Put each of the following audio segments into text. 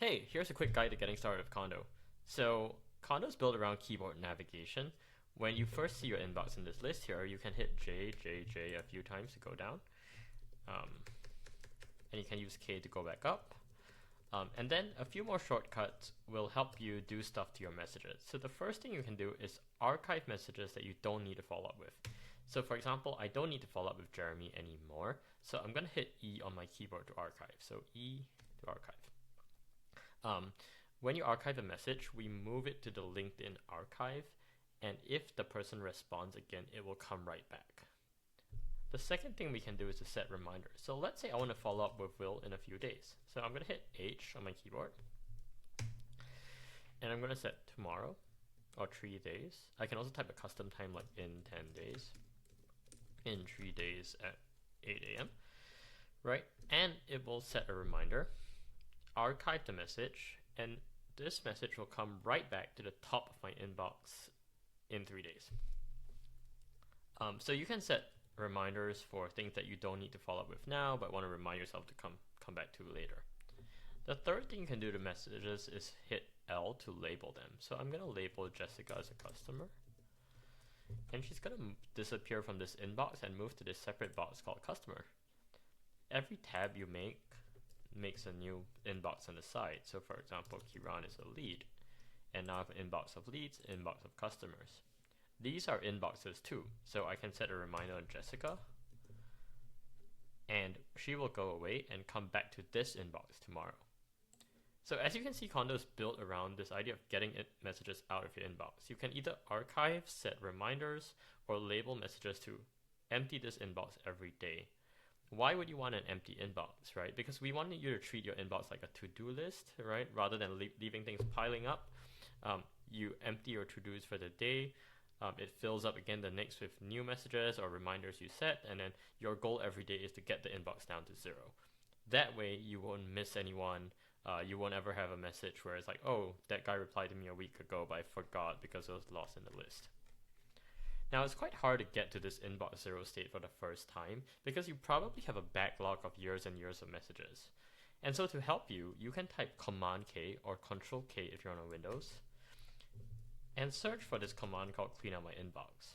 Hey, here's a quick guide to getting started with Kondo. So, Kondo is built around keyboard navigation. When you first see your inbox in this list here, you can hit J, J, J a few times to go down. And you can use K to go back up. And then a few more shortcuts will help you do stuff to your messages. So the first thing you can do is archive messages that you don't need to follow up with. So for example, I don't need to follow up with Jeremy anymore. So I'm going to hit E on my keyboard to archive. So E to archive. When you archive a message, we move it to the LinkedIn archive, and if the person responds again, it will come right back. The second thing we can do is to set reminders. So let's say I want to follow up with Will in a few days. So I'm going to hit H on my keyboard, and I'm going to set tomorrow or 3 days. I can also type a custom time like in 10 days, in 3 days at 8 a.m. Right? And it will set a reminder, archive the message, and this message will come right back to the top of my inbox in 3 days. So you can set reminders for things that you don't need to follow up with now, but want to remind yourself to come back to later. The third thing you can do to messages is hit L to label them. So I'm going to label Jessica as a customer, and she's going to disappear from this inbox and move to this separate box called customer. Every tab you make makes a new inbox on the side. So for example, Kiran is a lead, and now I have an inbox of leads, inbox of customers. These are inboxes too, so I can set a reminder on Jessica, and she will go away and come back to this inbox tomorrow. So as you can see, Kondo is built around this idea of getting messages out of your inbox. You can either archive, set reminders, or label messages to empty this inbox every day. Why would you want an empty inbox, right? Because we wanted you to treat your inbox like a to-do list, right? Rather than leaving things piling up. You empty your to-dos for the day. It fills up again the next with new messages or reminders you set, and then your goal every day is to get the inbox down to 0. That way you won't miss anyone. You won't ever have a message where it's like, oh, that guy replied to me a week ago, but I forgot because it was lost in the list. Now, it's quite hard to get to this inbox 0 state for the first time because you probably have a backlog of years and years of messages. And so to help you, you can type Command K or Control K if you're on a Windows, and search for this command called clean out my inbox.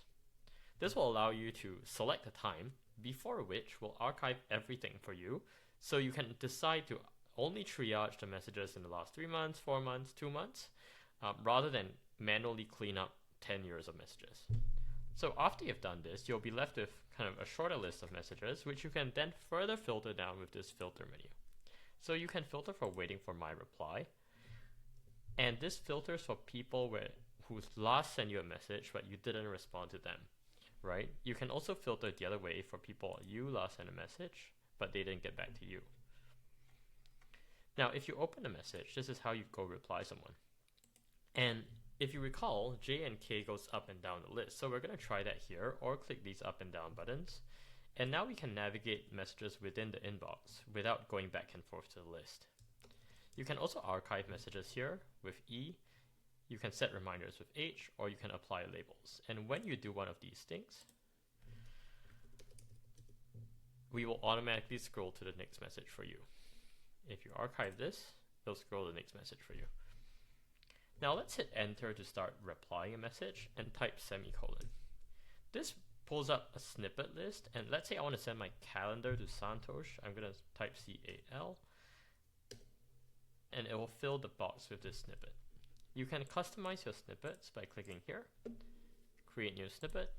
This will allow you to select a time before which will archive everything for you, so you can decide to only triage the messages in the last 3 months, 4 months, 2 months, rather than manually clean up 10 years of messages. So after you've done this, you'll be left with kind of a shorter list of messages, which you can then further filter down with this filter menu. So you can filter for waiting for my reply, and this filters for people who last sent you a message but you didn't respond to them, right? You can also filter the other way for people you last sent a message but they didn't get back to you. Now, if you open a message, this is how you go reply someone. And if you recall, J and K goes up and down the list. So we're going to try that here, or click these up and down buttons. And now we can navigate messages within the inbox without going back and forth to the list. You can also archive messages here with E. You can set reminders with H, or you can apply labels. And when you do one of these things, we will automatically scroll to the next message for you. If you archive this, it'll scroll to the next message for you. Now let's hit enter to start replying a message and type semicolon. This pulls up a snippet list, and let's say I want to send my calendar to Santosh. I'm going to type CAL, and it will fill the box with this snippet. You can customize your snippets by clicking here, create new snippet,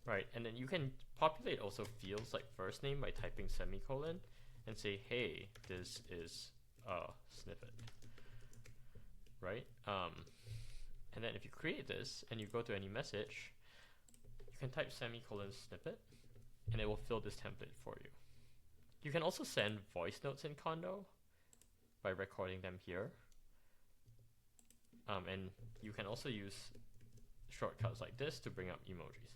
right? And then you can populate also fields like first name by typing semicolon and say, hey, this is a snippet, right? And then if you create this and you go to any message, you can type semicolon snippet and it will fill this template for you. You can also send voice notes in Kondo by recording them here. And you can also use shortcuts like this to bring up emojis.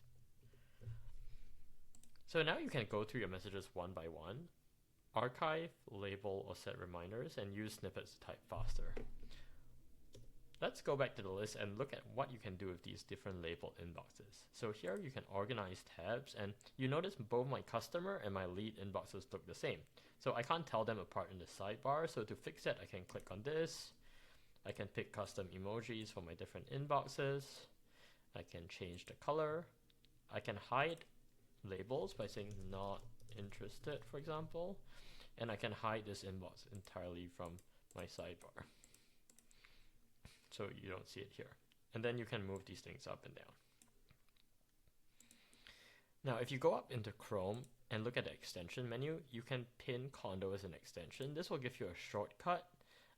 So now you can go through your messages one by one, archive, label, or set reminders, and use snippets to type faster. let's go back to the list and look at what you can do with these different labeled inboxes. So here you can organize tabs, and you notice both my customer and my lead inboxes look the same. So I can't tell them apart in the sidebar, so to fix it, I can click on this. I can pick custom emojis for my different inboxes. I can change the color. I can hide labels by saying not interested, for example. And I can hide this inbox entirely from my sidebar, so you don't see it here. And then you can move these things up and down. Now, if you go up into Chrome and look at the extension menu, you can pin Kondo as an extension. This will give you a shortcut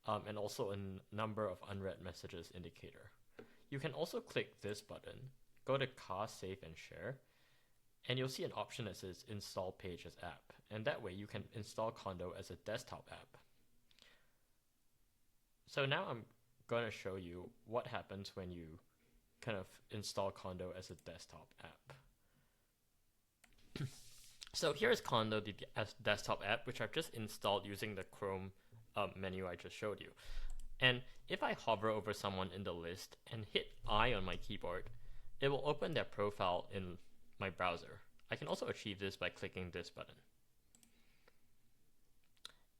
and also a number of unread messages indicator. You can also click this button, go to Cast, Save, and Share, and you'll see an option that says Install Page as App. And that way you can install Kondo as a desktop app. So now I'm going to show you what happens when you kind of install Kondo as a desktop app. So here's Kondo, the desktop app, which I've just installed using the Chrome menu I just showed you. And if I hover over someone in the list and hit I on my keyboard, it will open their profile in my browser. I can also achieve this by clicking this button.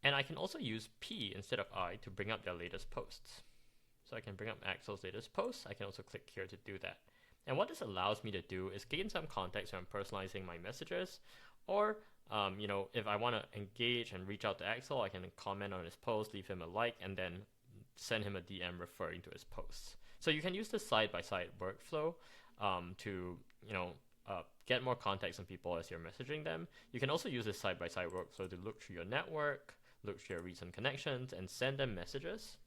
And I can also use P instead of I to bring up their latest posts. So I can bring up Axel's latest posts. I can also click here to do that. And what this allows me to do is gain some context when I'm personalizing my messages, or if I want to engage and reach out to Axel, I can comment on his post, leave him a like, and then send him a DM referring to his posts. So you can use this side-by-side workflow to get more context on people as you're messaging them. You can also use this side-by-side workflow to look through your network, look through your recent connections, and send them messages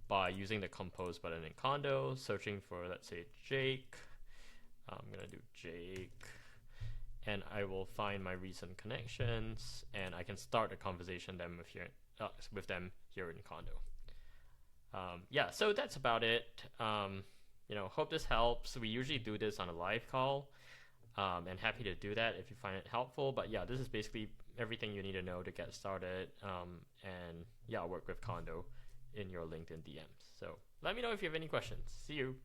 by using the compose button in Kondo, searching for, let's say, Jake. I'm going to do Jake. And I will find my recent connections, and I can start a conversation with them here in Kondo. So that's about it. Hope this helps. We usually do this on a live call, and happy to do that if you find it helpful. But yeah, this is basically everything you need to know to get started, and work with Kondo in your LinkedIn DMs. So let me know if you have any questions. See you.